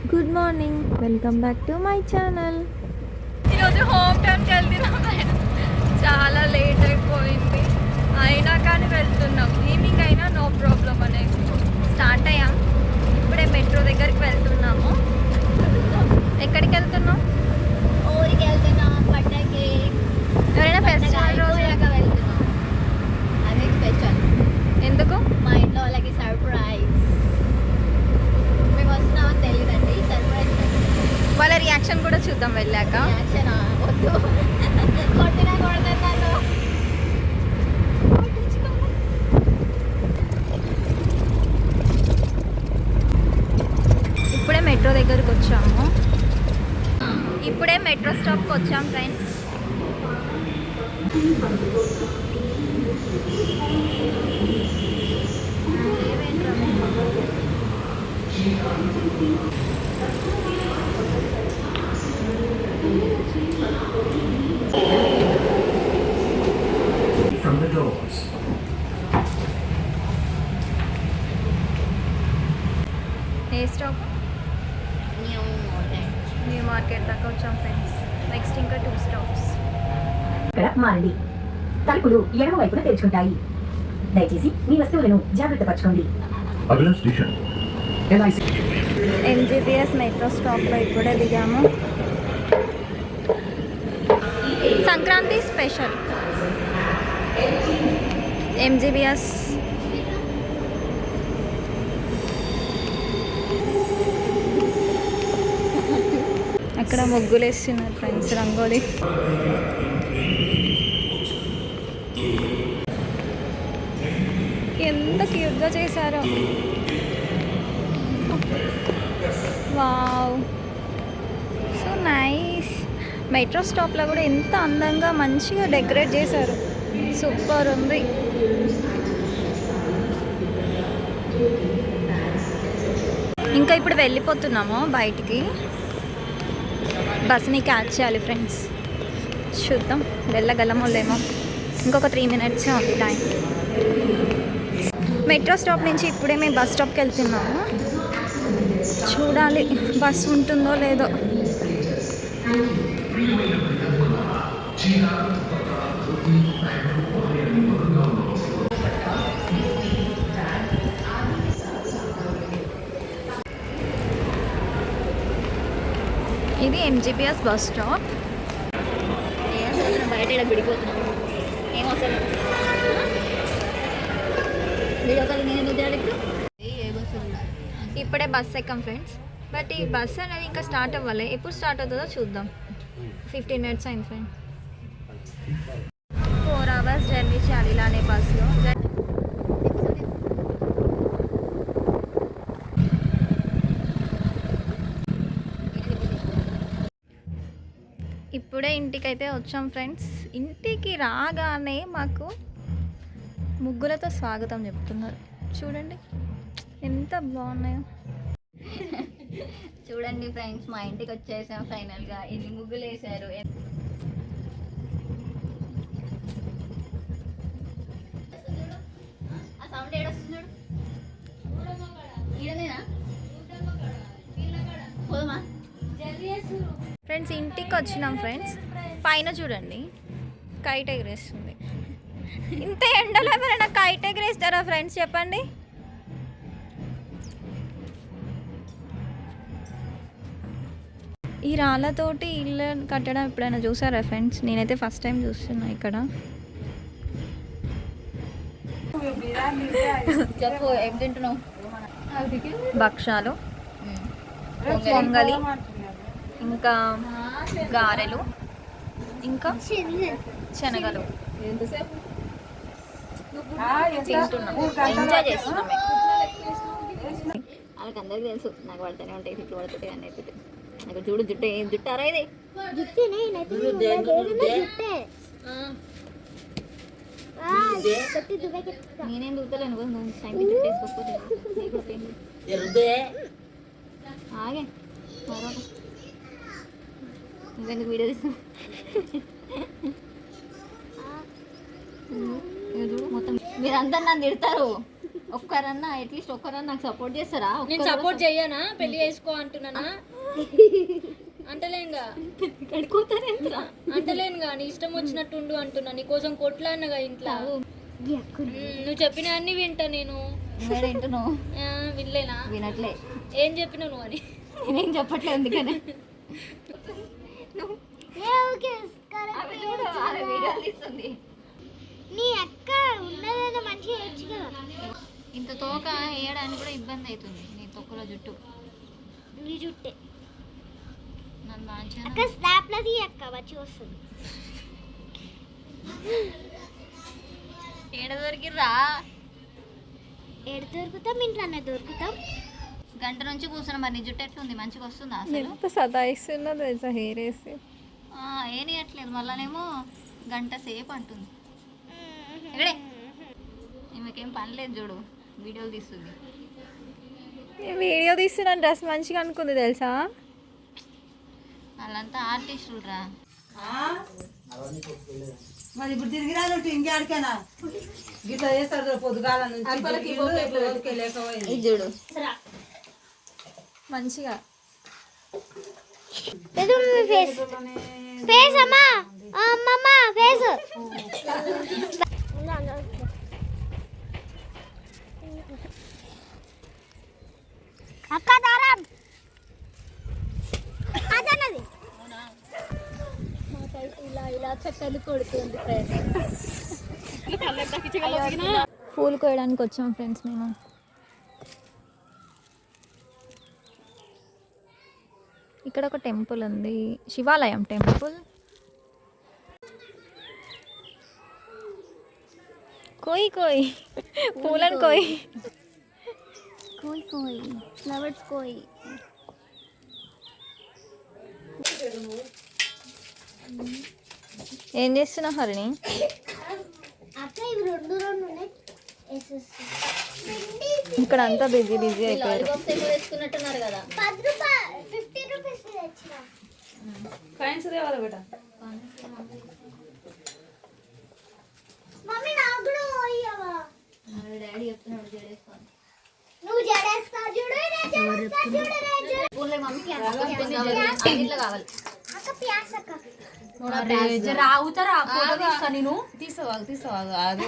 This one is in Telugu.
Good morning, welcome back to my channel. ఈరోజు హోమ్ టౌన్కి వెళ్తున్నాం ఫ్రెండ్స్. చాలా లేట్ అయిపోయింది, అయినా కానీ వెళ్తున్నాం. ఈవినింగ్ అయినా నో ప్రాబ్లం అనేది స్టార్ట్ అయ్యాం. ఇప్పుడే మెట్రో దగ్గరికి వెళ్తున్నాము. ఎక్కడికి వెళ్తున్నాం? ఊరికి వెళ్తున్నాం. పండగకి ఎవరైనా ఫెస్టివల్ రోజు వెళ్తున్నాం. అదే స్పెషల్. ఎందుకు? మా ఇంట్లో వాళ్ళకి సర్ప్రైజ్. మేము వస్తున్నామని తెలియదండి. సర్ప్రైజ్ వాళ్ళ రియాక్షన్ కూడా చూద్దాం వెళ్ళాక. యాక్షన్ వద్దు, కొట్టినా కొడుతున్నాను. ఇప్పుడే మెట్రో దగ్గరకు వచ్చాము. ఇప్పుడే మెట్రో స్టాప్కి వచ్చాం friends. From the doors. A stop? New market దాకా వచ్చాం ఫ్రెండ్స్. నెక్స్ట్ ఇంకా 2 స్టాప్స్. ఇక్కడ మారండి. తలుపులు ఎడమ వైపున తెరుచుకుంటాయి. దయచేసి మీ వస్తువులను జాగ్రత్త పరచుకోండి. అగలా స్టేషన్ ఎంజీబీఎస్ మెట్రో స్టాప్లో ఇప్పుడే దిగాము. Sankranti special MGBS. అక్కడ ముగ్గులు వేస్తున్నారు ఫ్రెండ్స్, రంగోలీ. ఎంత క్యూట్గా చేశారో. Wow, so nice. మెట్రో స్టాప్లో కూడా ఎంత అందంగా మంచిగా డెకరేట్ చేశారు. సూపర్ ఉంది. ఇంకా ఇప్పుడు వెళ్ళిపోతున్నాము బయటికి. బస్ని క్యాచ్ చేయాలి ఫ్రెండ్స్. చూద్దాం వెళ్ళగలమో లేమో. ఇంకొక 3 minutes ఉంది టైం. మెట్రో స్టాప్ నుంచి ఇప్పుడే మేము బస్ స్టాప్కి వెళ్తున్నాము. చూడాలి బస్సు ఉంటుందో లేదో. ఇది ఎంజీబీఎస్ బస్ స్టాప్. బయట ఇలా విడిపోతున్నాం. ఏమవసరం ఇప్పుడే బస్ ఎక్కాం ఫ్రెండ్స్. బట్ ఈ బస్ అనేది ఇంకా స్టార్ట్ అవ్వాలి. ఎప్పుడు స్టార్ట్ అవుతుందో చూద్దాం. 15 minutes అయింది ఫ్రెండ్స్. 4 hours జర్నీ చేయాలి ఇలానే బస్లో. ఇప్పుడే ఇంటికైతే వచ్చాం ఫ్రెండ్స్. ఇంటికి రాగానే మాకు ముగ్గులతో స్వాగతం చెప్తున్నారు. చూడండి ఎంత బాగున్నాయో. చూడండి ఫ్రెండ్స్, మా ఇంటికి వచ్చేసాం ఫైనల్గా. ఇన్ని ముగ్గులు వేసారు. ఆ సౌండ్ ఏడొస్తున్నాడు. పోదమా ఫ్రెండ్స్? ఇంటికి వచ్చినాం ఫ్రెండ్స్. పైన చూడండి కైట్ ఎగరేస్తుంది. ఇంత ఎండలో ఎవరైనా కైట్ ఎగరేస్తారా ఫ్రెండ్స్ చెప్పండి? ఈ రాళ్ళతోటి ఇల్లు కట్టడం ఎప్పుడైనా చూసారా ఫ్రెండ్స్? నేనైతే ఫస్ట్ టైం చూస్తున్నా ఇక్కడ. చెప్పు, ఏం తింటున్నావు? భక్షాలు, పొంగలి, ఇంకా గారెలు, ఇంకా శనగలు తింటున్నాం. ఎంజాయ్ చేస్తున్నాం. వాళ్ళకి అందరికి తెలుసు నాకు పడుతూనే ఉంటాయి, తిట్లు పడుతుంటాయి అని. అయితే నాకు చూడు జుట్టు. ఏం జుట్టారా ఇది? నేనేం చూడలేను. నువ్వు టైం జుట్టు వేసుకోకపోతే ఆగే నువ్వెందుకు వీడియో తీస్తావు? మొత్తం మీరంతా నన్ను తిడతారు. ఒక్కరన్నా అట్లీస్ట్ ఒక్కరన్నా నాకు సపోర్ట్ చేస్తారా? నేను సపోర్ట్ చెయ్యనా? పెళ్లి చేసుకో అంటున్నానా? అంటలేనుగా కడుకోతానేంద్రా అంటలేనుగా, నీ ఇష్టం వచ్చినట్టుండు అంటున్నా. నీ కోసం కొట్లాడినగా ఇంట్లో. నువ్వు చెప్పిన అన్ని వింటా నేను. వింటున్నావు? వినలేనా? వినట్లే. ఏం చెప్పినావు నువ్వు అని? నేనేం చెప్పట్లేదు అందుకనే. నీ అక్క ఉన్నదేదో మంచిగా వేయచ్చు కదా. ఇంత తోక వేయడానికి కూడా ఇబ్బంది అవుతుంది నీ తొక్కలో జుట్టు. నీ జుట్టే నన్ను మంచిగా అక్క స్నాప్ లో తీ అక్క మంచిగా వస్తుంది. ఏడ దొరికిర్రా? ఏడు దొరుకుతాం, ఇంట్లోనే దొరుకుతాం. గంట నుంచి కూర్చున్నా. మరి నీ జుట్టు ఎట్లుంది? మంచిగా వస్తుందా అసలు? ఎంత సతాయిస్తున్నా తెలుసా హెయిర్ వేసి. ఏనియట్లేదు మళ్ళానేమో గంట సేపు అంటుంది. ఎక్కడే ఈమెకేం పని లేదు చూడు, వీడియోలు తీస్తుంది. వీడియో తీస్తున్న డ్రెస్ మంచిగా అనుకుంది తెలుసా. వాళ్ళంతా ఆర్టిస్టులు రా. మరి ఇప్పుడు తిరిగి రాను ఇంకేడికైనా గిట్లా చేస్తారు పొద్దుగాల నుంచి ఇది చూడు మంచిగా. ఫేస్ ఫేస్ అమ్మా అమ్మమ్మ ఫేస్ అక్క దారం అదన్నది ఇలా చక్కలు కొడుతుంది. పూలు కోయడానికి వచ్చాం ఫ్రెండ్స్ మేము. ఇక్కడ ఒక టెంపుల్ ఉంది, శివాలయం టెంపుల్. కోయి కోయి పూలను కోయి. కోయి కోయి ఫ్లవర్స్ కోయి. ఏం చేస్తున్నావు హరిణి? అక్క ఇవి రెండు ఉన్నాయి ఇక్కడ అంతా బిజీ బిజీ అయిపోయారు. తెచ్చుకున్నట్టున్నారు కదా. 10 రూపాయలు 50 రూపీస్ తెచ్చిన. మమ్మీ నాకు కూడా పోయవా? డాడీ చెప్తున్నాడు జడేసుకోండి. నువ్వు జడేస్తా చూడు, నేను జడేస్తా చూడు, నేను జడ. పూలే మమ్మీకి అన్నిట్లో కావాలి. అక్క ప్యాస్ అక్క. ఆగుతారా ఫోటో తీస్తా నేను. తీసుకోవాలి అది